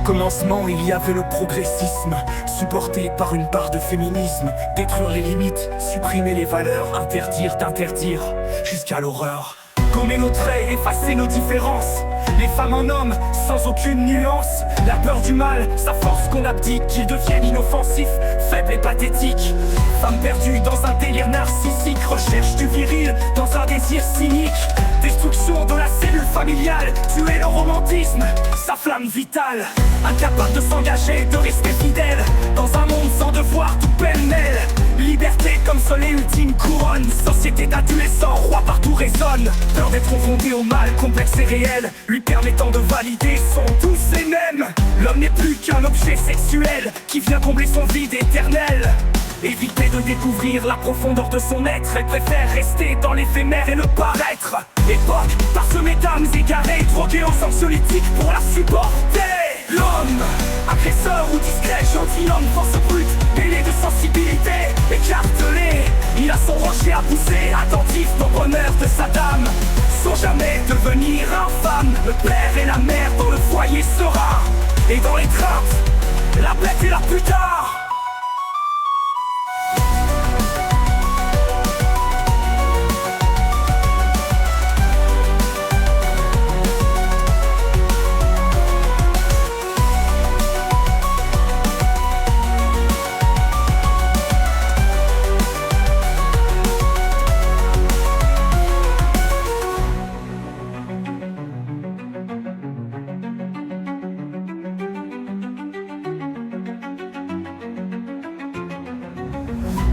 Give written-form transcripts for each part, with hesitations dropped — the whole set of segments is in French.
commencement, il y avait le progressisme, supporté par une part de féminisme. Détruire les limites, supprimer les valeurs, interdire d'interdire, jusqu'à l'horreur. Gommer nos traits, effacer nos différences, les femmes en hommes, sans aucune nuance. La peur du mal, sa force qu'on abdique, qu'ils deviennent inoffensifs, faibles et pathétiques. Femmes perdues dans un délire narcissique, recherche du viril dans un désir cynique. Destruction de la cellule familiale, tuer le romantisme, sa flamme vitale. Incapable de s'engager, de rester fidèle, dans un monde sans devoir tout pêle-mêle. Liberté comme seule et ultime couronne, société d'adolescents, roi partout résonne. Peur d'être confronté au mal, complexe et réel, lui permettant de valider son tous et mêmes. L'homme n'est plus qu'un objet sexuel, qui vient combler son vide éternel. Éviter de découvrir la profondeur de son être, elle préfère rester dans l'éphémère et le paraître. Époque parsemée d'âmes égarées, droguées aux anxiolytiques pour la supporter. L'homme, agresseur ou discret, gentilhomme, force brute, mêlé de sensibilité, écartelé. Il a son rocher à pousser, attentif au bonheur de sa dame, sans jamais devenir infâme. Le père et la mère dans le foyer sera, et dans l'étreinte, la bête et la putain.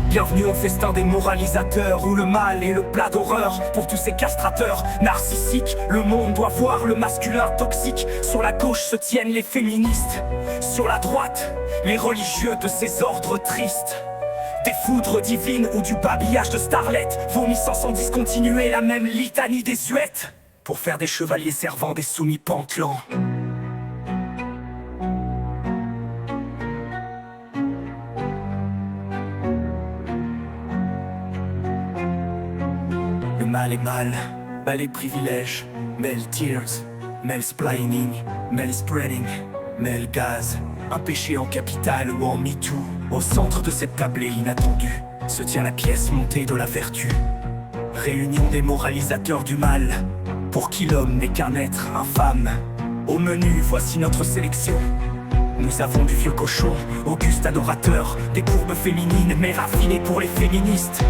Bienvenue au festin des moralisateurs, où le mal est le plat d'horreur pour tous ces castrateurs narcissiques. Le monde doit voir le masculin toxique. Sur la gauche se tiennent les féministes, sur la droite, les religieux de ces ordres tristes. Des foudres divines ou du babillage de starlettes, vomissant sans discontinuer la même litanie désuète, pour faire des chevaliers servants des soumis pantelants. Le mal est mal, bas les privilèges, mêle tears, mêle splaining, mêle spreading, mêle gaz. Un péché en capital ou en MeToo. Au centre de cette tablée inattendue se tient la pièce montée de la vertu. Réunion des moralisateurs du mal, pour qui l'homme n'est qu'un être infâme. Au menu, voici notre sélection. Nous avons du vieux cochon, auguste adorateur, des courbes féminines mais raffinées pour les féministes.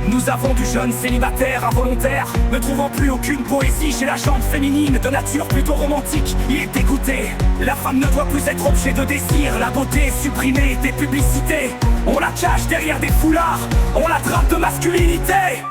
Nous avons du jeune célibataire involontaire, ne trouvant plus aucune poésie chez la jante féminine, de nature plutôt romantique. Il est dégoûté, la femme ne doit plus être objet de désir. La beauté est supprimée des publicités, on la cache derrière des foulards, on la trappe de masculinité.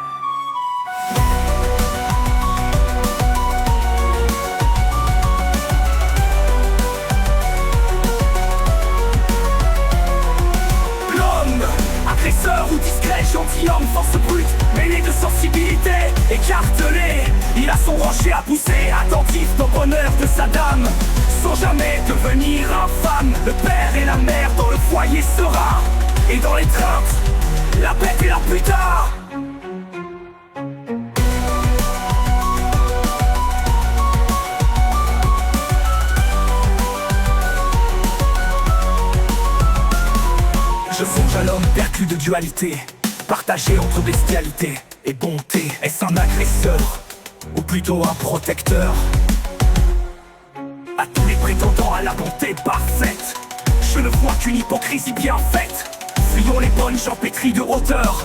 Agresseur ou discret, gentilhomme, force brute, mêlé de sensibilité, écartelé. Il a son rocher à pousser, attentif au bonheur de sa dame, sans jamais devenir infâme. Le père et la mère dans le foyer sera, et dans l'étreinte, la bête et la putain. Je songe à l'homme perclus de dualité, partagé entre bestialité et bonté. Est-ce un agresseur, ou plutôt un protecteur? À tous les prétendants à la bonté parfaite, je ne vois qu'une hypocrisie bien faite. Fuyons les bonnes gens pétris de hauteur,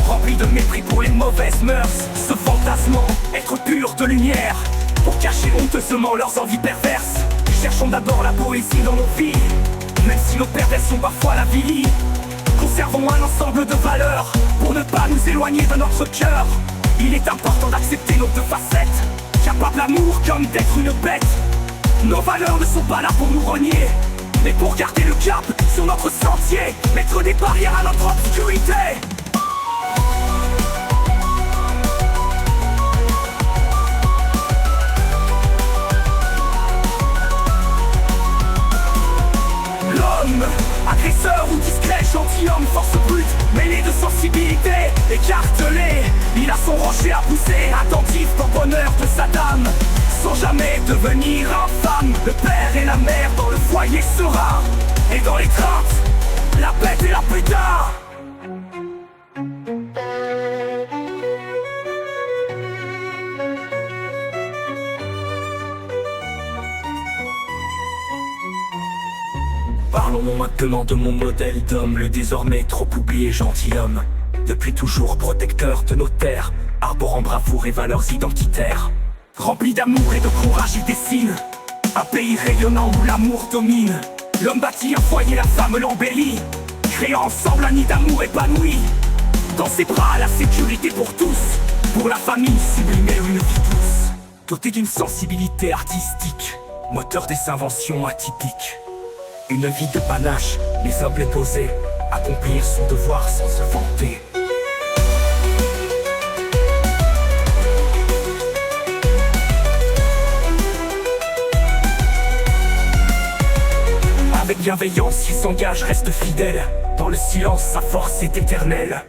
remplis de mépris pour les mauvaises mœurs, se fantasmant être purs de lumière, pour cacher honteusement leurs envies perverses. Cherchons d'abord la poésie dans nos vies, même si nos perverses sont parfois la vilie. Conservons un ensemble de valeurs, pour ne pas nous éloigner de notre cœur. Il est important d'accepter nos deux facettes, capable d'amour comme d'être une bête. Nos valeurs ne sont pas là pour nous renier, mais pour garder le cap sur notre sentier, mettre des barrières à notre obscurité. L'homme, agresseur ou discret, gentilhomme, force brute, mêlé de sensibilité, écartelé. Il a son rocher à pousser, attentif au bonheur de sa dame, sans jamais devenir infâme. Le père et la mère dans le foyer serein, et dans l'étreinte, la bête et la putain. Parlons maintenant de mon modèle d'homme, le désormais trop oublié gentilhomme. Depuis toujours protecteur de nos terres, arborant bravoure et valeurs identitaires. Rempli d'amour et de courage, il dessine un pays rayonnant où l'amour domine. L'homme bâtit un foyer, la femme l'embellit, créant ensemble un nid d'amour épanoui. Dans ses bras, la sécurité pour tous, pour la famille sublimée une vie douce. Doté d'une sensibilité artistique, moteur des inventions atypiques. Une vie de panache, les humbles et posés, accomplir son devoir sans se vanter. Avec bienveillance, il s'engage, reste fidèle. Dans le silence, sa force est éternelle.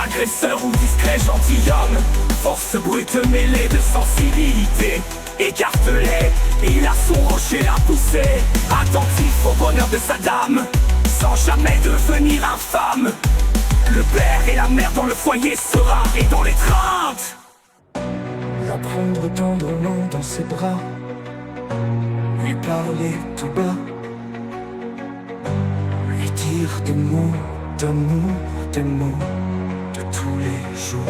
Agresseur ou discret gentilhomme, force brute mêlée de sensibilité. Écartelé, il a son rocher à pousser, attentif au bonheur de sa dame, sans jamais devenir infâme. Le père et la mère dans le foyer serein et dans l'étreinte. La prendre tendrement dans ses bras, lui parler tout bas, lui dire des mots d'amour, des mots de tous les jours.